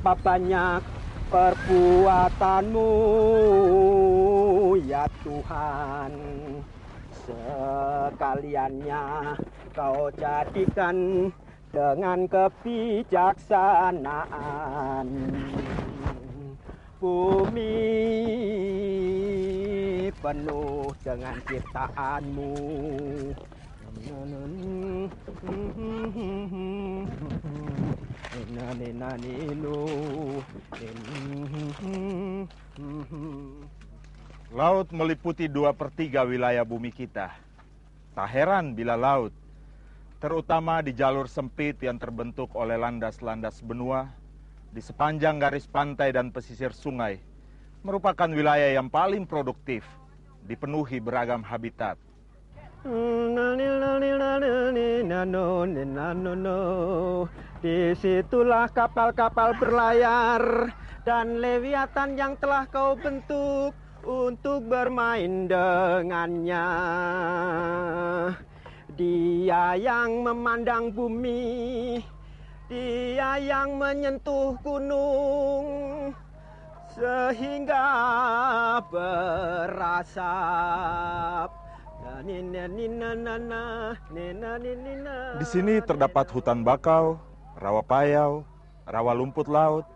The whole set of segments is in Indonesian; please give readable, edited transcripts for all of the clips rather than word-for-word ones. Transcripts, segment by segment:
Betapa banyak perbuatanmu ya Tuhan, sekaliannya kau jadikan dengan kebijaksanaan. Bumi penuh dengan ciptaanmu. Laut meliputi 2/3 wilayah bumi kita. Tak heran bila laut, terutama di jalur sempit yang terbentuk oleh landas-landas benua, di sepanjang garis pantai dan pesisir sungai, merupakan wilayah yang paling produktif, dipenuhi beragam habitat. Disitulah kapal-kapal berlayar dan leviathan yang telah kau bentuk untuk bermain dengannya. Dia yang memandang bumi, dia yang menyentuh gunung, sehingga berasap. Di sini terdapat hutan bakau, rawa payau, rawa lumput laut,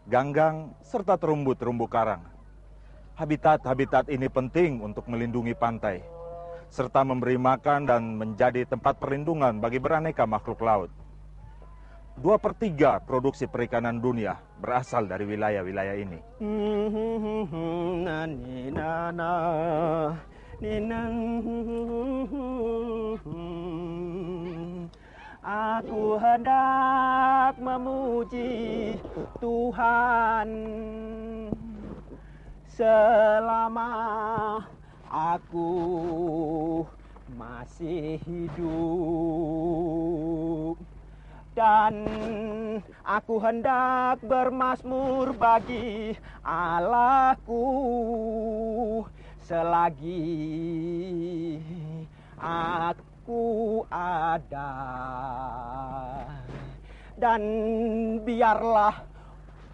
ganggang, serta terumbu-terumbu karang. Habitat-habitat ini penting untuk melindungi pantai, serta memberi makan dan menjadi tempat perlindungan bagi beraneka makhluk laut. 2/3 produksi perikanan dunia berasal dari wilayah-wilayah ini. Aku hendak memuji Tuhan selama aku masih hidup, dan aku hendak bermazmur bagi Allahku selagi aku ada. Dan biarlah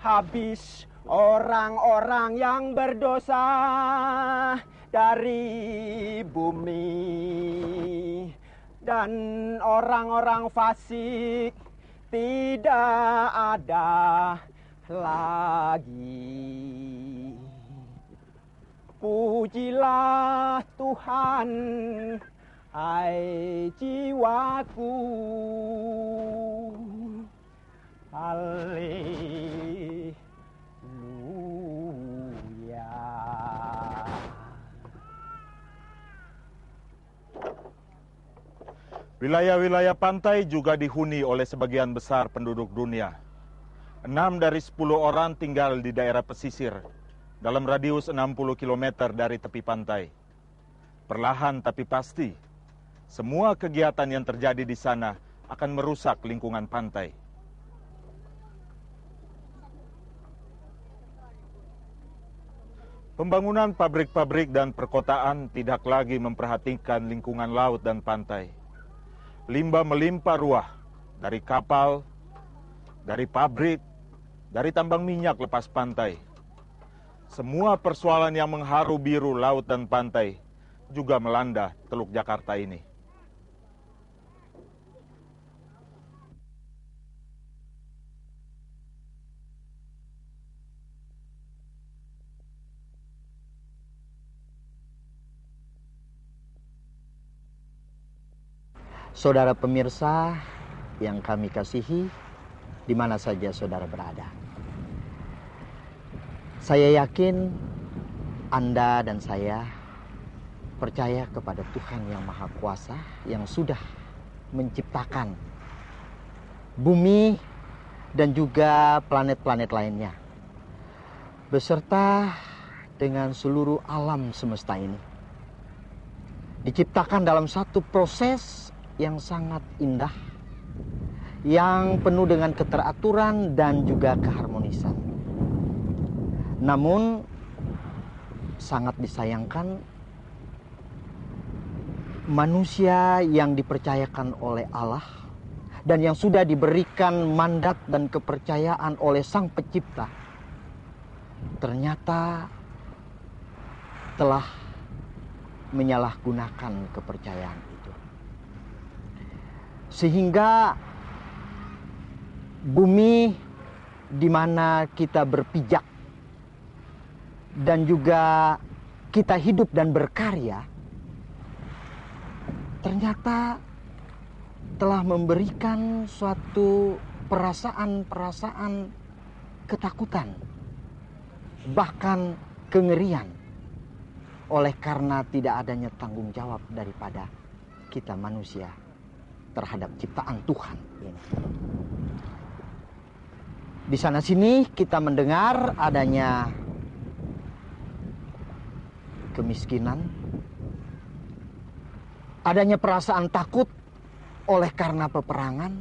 habis orang-orang yang berdosa dari bumi, dan orang-orang fasik tidak ada lagi. Pujilah Tuhan, hai jiwaku. Haleluya. Wilayah-wilayah pantai juga dihuni oleh sebagian besar penduduk dunia. 6 dari 10 orang tinggal di daerah pesisir, dalam radius 60 km dari tepi pantai. Perlahan tapi pasti, semua kegiatan yang terjadi di sana akan merusak lingkungan pantai. Pembangunan pabrik-pabrik dan perkotaan tidak lagi memperhatikan lingkungan laut dan pantai. Limbah melimpah ruah dari kapal, dari pabrik, dari tambang minyak lepas pantai. Semua persoalan yang mengharu biru laut dan pantai juga melanda Teluk Jakarta ini. Saudara pemirsa yang kami kasihi, di mana saja saudara berada. Saya yakin Anda dan saya percaya kepada Tuhan yang Maha Kuasa yang sudah menciptakan bumi dan juga planet-planet lainnya, beserta dengan seluruh alam semesta ini. Diciptakan dalam satu proses yang sangat indah, yang penuh dengan keteraturan dan juga keharmonisan. Namun sangat disayangkan, manusia yang dipercayakan oleh Allah dan yang sudah diberikan mandat dan kepercayaan oleh Sang Pencipta ternyata telah menyalahgunakan kepercayaan itu. Sehingga bumi di mana kita berpijak dan juga kita hidup dan berkarya ternyata telah memberikan suatu perasaan-perasaan ketakutan, bahkan kengerian, oleh karena tidak adanya tanggung jawab daripada kita manusia terhadap ciptaan Tuhan ini. Di sana sini kita mendengar adanya kemiskinan, adanya perasaan takut oleh karena peperangan,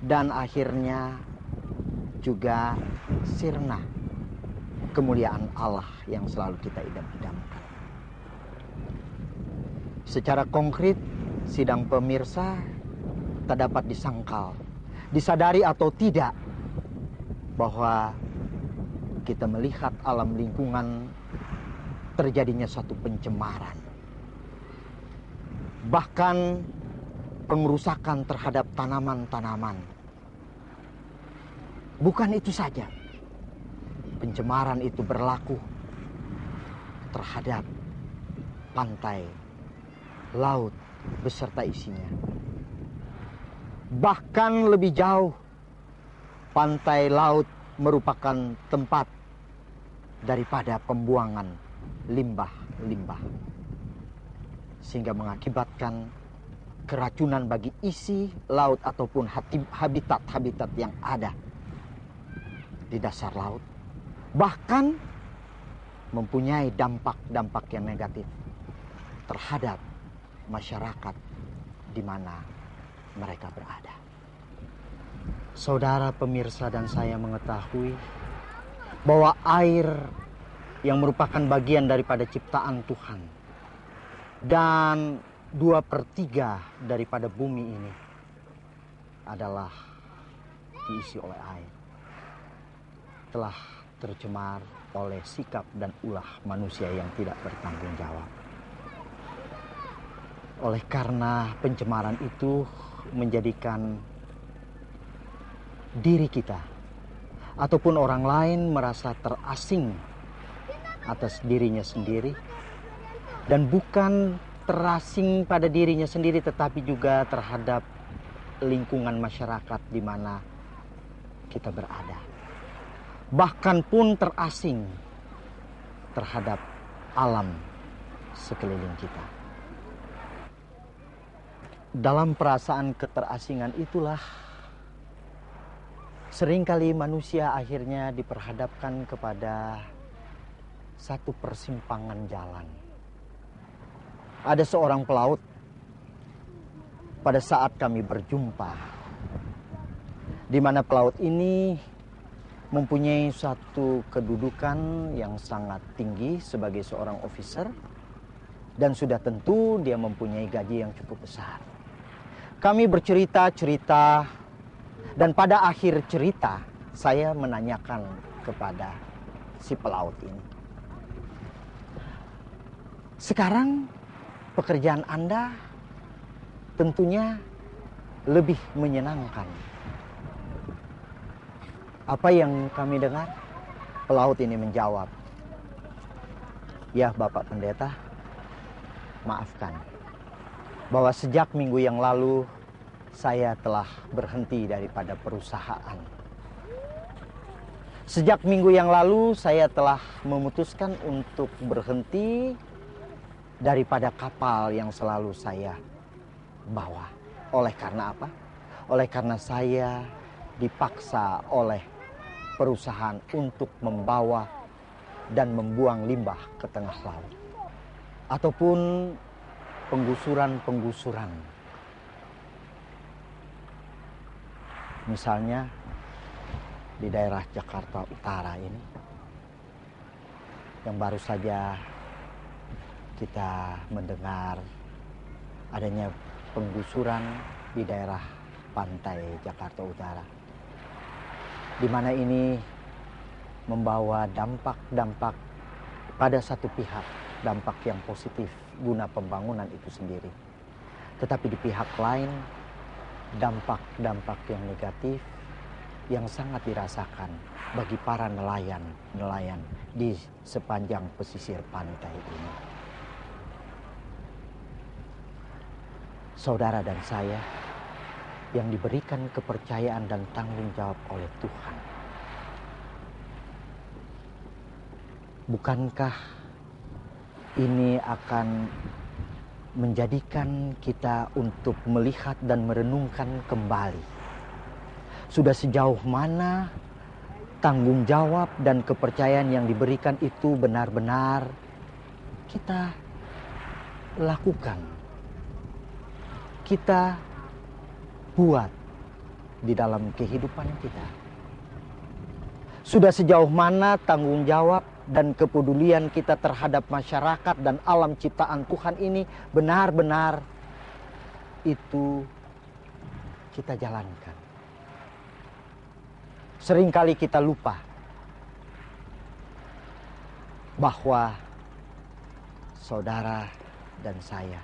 dan akhirnya juga sirna kemuliaan Allah yang selalu kita idam-idamkan. Secara konkret, sidang pemirsa tak dapat disangkal, disadari atau tidak, bahwa kita melihat alam lingkungan terjadinya suatu pencemaran. Bahkan pengerusakan terhadap tanaman-tanaman. Bukan itu saja. Pencemaran itu berlaku terhadap pantai, laut beserta isinya. Bahkan lebih jauh, pantai laut merupakan tempat daripada pembuangan limbah-limbah, sehingga mengakibatkan keracunan bagi isi laut ataupun habitat-habitat yang ada di dasar laut. Bahkan mempunyai dampak-dampak yang negatif terhadap masyarakat di mana mereka berada. Saudara pemirsa dan saya mengetahui bahwa air yang merupakan bagian daripada ciptaan Tuhan dan 2/3 daripada bumi ini adalah diisi oleh air, telah tercemar oleh sikap dan ulah manusia yang tidak bertanggung jawab. Oleh karena pencemaran itu menjadikan diri kita ataupun orang lain merasa terasing atas dirinya sendiri, dan bukan terasing pada dirinya sendiri tetapi juga terhadap lingkungan masyarakat di mana kita berada. Bahkan pun terasing terhadap alam sekeliling kita. Dalam perasaan keterasingan itulah seringkali manusia akhirnya diperhadapkan kepada satu persimpangan jalan. Ada seorang pelaut pada saat kami berjumpa, di mana pelaut ini mempunyai suatu kedudukan yang sangat tinggi sebagai seorang officer, dan sudah tentu dia mempunyai gaji yang cukup besar. Kami bercerita-cerita, dan pada akhir cerita saya menanyakan kepada si pelaut ini, sekarang pekerjaan Anda tentunya lebih menyenangkan. Apa yang kami dengar? Pelaut ini menjawab, ya Bapak Pendeta, maafkan bahwa sejak minggu yang lalu saya telah berhenti daripada perusahaan. Sejak minggu yang lalu saya telah memutuskan untuk berhenti daripada kapal yang selalu saya bawa. Oleh karena apa? Oleh karena saya dipaksa oleh perusahaan untuk membawa dan membuang limbah ke tengah laut, ataupun penggusuran-penggusuran. Misalnya di daerah Jakarta Utara ini, yang baru saja kita mendengar adanya penggusuran di daerah pantai Jakarta Utara, di mana ini membawa dampak-dampak pada satu pihak, dampak yang positif guna pembangunan itu sendiri. Tetapi di pihak lain, dampak-dampak yang negatif yang sangat dirasakan bagi para nelayan di sepanjang pesisir pantai ini. Saudara dan saya yang diberikan kepercayaan dan tanggung jawab oleh Tuhan, bukankah ini akan menjadikan kita untuk melihat dan merenungkan kembali sudah sejauh mana tanggung jawab dan kepercayaan yang diberikan itu benar-benar kita lakukan, kita buat di dalam kehidupan kita. Sudah sejauh mana tanggung jawab dan kepedulian kita terhadap masyarakat dan alam ciptaan Tuhan ini benar-benar itu kita jalankan. Seringkali kita lupa bahwa saudara dan saya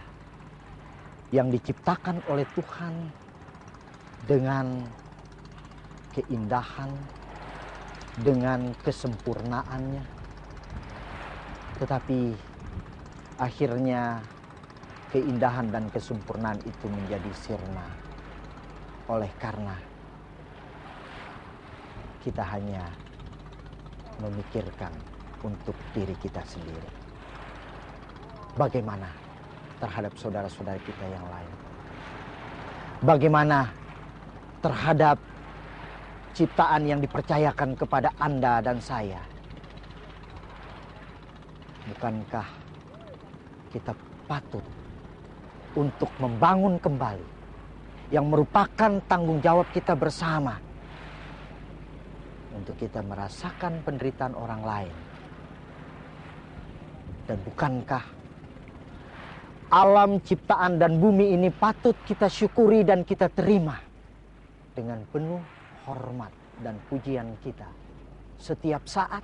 yang diciptakan oleh Tuhan dengan keindahan, dengan kesempurnaannya, tetapi akhirnya keindahan dan kesempurnaan itu menjadi sirna oleh karena kita hanya memikirkan untuk diri kita sendiri. Bagaimana terhadap saudara-saudara kita yang lain? Bagaimana terhadap ciptaan yang dipercayakan kepada Anda dan saya? Bukankah kita patut untuk membangun kembali yang merupakan tanggung jawab kita bersama untuk kita merasakan penderitaan orang lain? Dan bukankah alam ciptaan dan bumi ini patut kita syukuri dan kita terima dengan penuh hormat dan pujian kita setiap saat?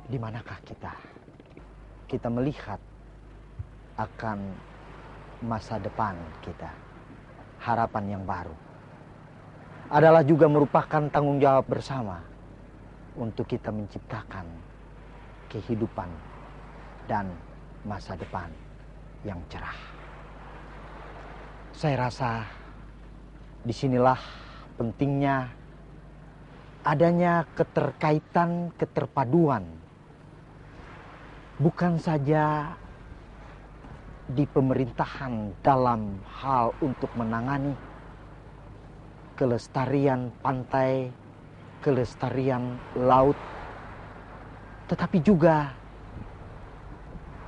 di manakah kita? Kita melihat akan masa depan kita. Harapan yang baru adalah juga merupakan tanggung jawab bersama untuk kita menciptakan kehidupan dan masa depan yang cerah. Saya rasa disinilah pentingnya adanya keterkaitan, keterpaduan, bukan saja di pemerintahan dalam hal untuk menangani kelestarian pantai, kelestarian laut, tetapi juga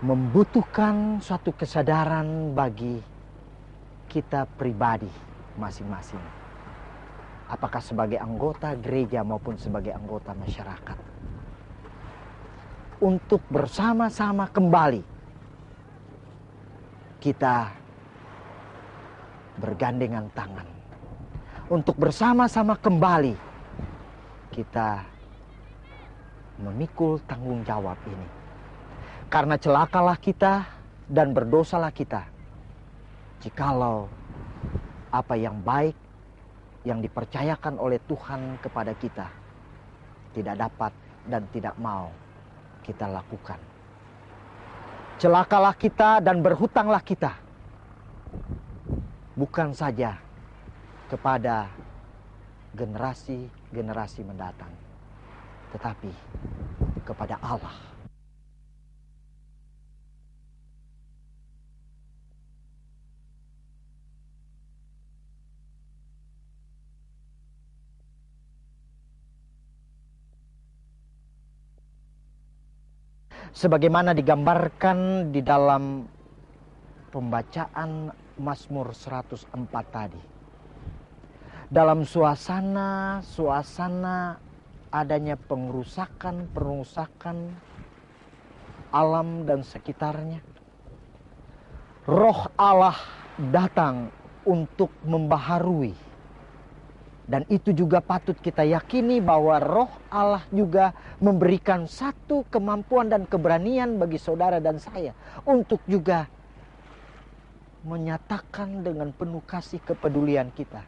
membutuhkan suatu kesadaran bagi kita pribadi masing-masing. Apakah sebagai anggota gereja maupun sebagai anggota masyarakat. Untuk bersama-sama kembali kita bergandengan tangan. Untuk bersama-sama kembali kita memikul tanggung jawab ini. Karena celakalah kita dan berdosalah kita jikalau apa yang baik yang dipercayakan oleh Tuhan kepada kita tidak dapat dan tidak mau kita lakukan. Celakalah kita dan berhutanglah kita, bukan saja kepada generasi-generasi mendatang, tetapi kepada Allah. Sebagaimana digambarkan di dalam pembacaan Mazmur 104 tadi. Dalam suasana adanya pengerusakan alam dan sekitarnya. Roh Allah datang untuk membaharui. Dan itu juga patut kita yakini bahwa Roh Allah juga memberikan satu kemampuan dan keberanian bagi saudara dan saya untuk juga menyatakan dengan penuh kasih kepedulian kita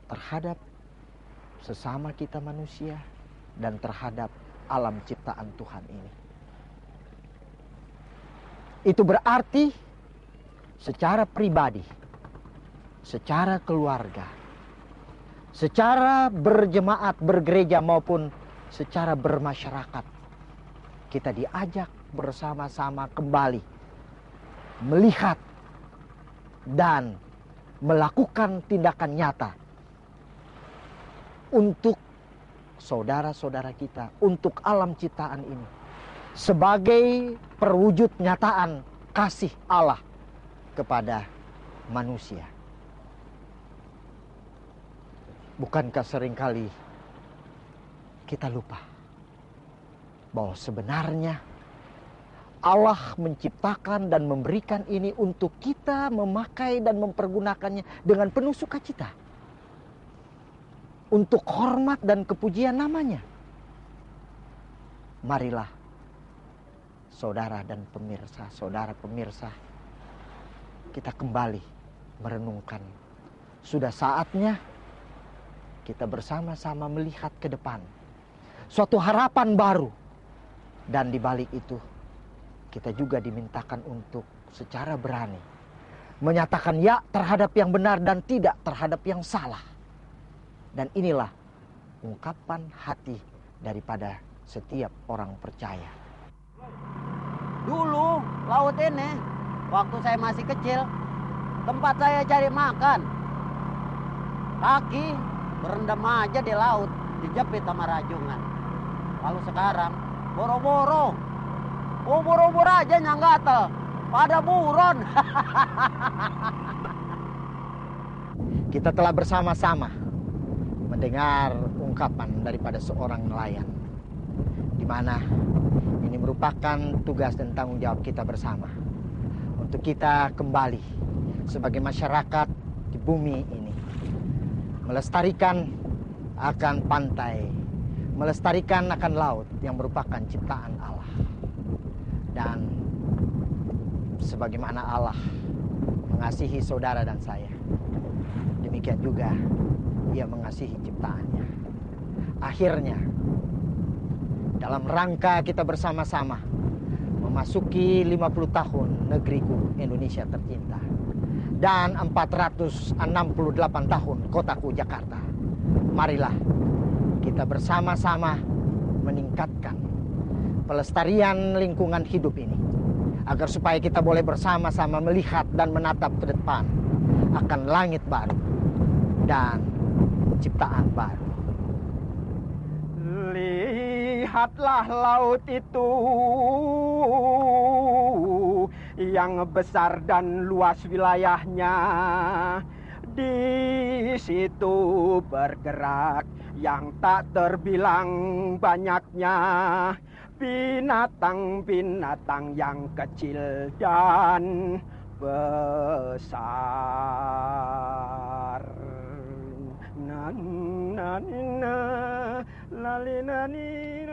terhadap sesama kita manusia dan terhadap alam ciptaan Tuhan ini. Itu berarti secara pribadi, secara keluarga, secara berjemaat, bergereja maupun secara bermasyarakat, kita diajak bersama-sama kembali melihat dan melakukan tindakan nyata untuk saudara-saudara kita, untuk alam ciptaan ini sebagai perwujud nyataan kasih Allah kepada manusia. Bukankah seringkali kita lupa bahwa sebenarnya Allah menciptakan dan memberikan ini untuk kita memakai dan mempergunakannya dengan penuh sukacita. Untuk hormat dan kepujian namanya. Marilah saudara dan pemirsa, saudara pemirsa, kita kembali merenungkan. Sudah saatnya kita bersama-sama melihat ke depan. Suatu harapan baru. Dan di balik itu, kita juga dimintakan untuk secara berani menyatakan ya terhadap yang benar dan tidak terhadap yang salah. Dan inilah ungkapan hati daripada setiap orang percaya. Dulu laut ini, waktu saya masih kecil, tempat saya cari makan. Kaki berendam aja di laut, dijepit sama rajungan. Lalu sekarang, boro-boro. Ubur-ubur aja yang gatel, pada buron. Kita telah bersama-sama mendengar ungkapan daripada seorang nelayan, di mana ini merupakan tugas dan tanggung jawab kita bersama untuk kita kembali sebagai masyarakat di bumi ini melestarikan akan pantai, melestarikan akan laut yang merupakan ciptaan Allah. Dan sebagaimana Allah mengasihi saudara dan saya, demikian juga Ia mengasihi ciptaannya. Akhirnya, dalam rangka kita bersama-sama memasuki 50 tahun negeriku Indonesia tercinta dan 468 tahun kotaku Jakarta, marilah kita bersama-sama meningkatkan pelestarian lingkungan hidup ini, agar supaya kita boleh bersama-sama melihat dan menatap ke depan akan langit baru dan ciptaan baru. Lihatlah laut itu yang besar dan luas wilayahnya. Di situ bergerak yang tak terbilang banyaknya binatang-binatang yang kecil dan besar. Na na na la li na ni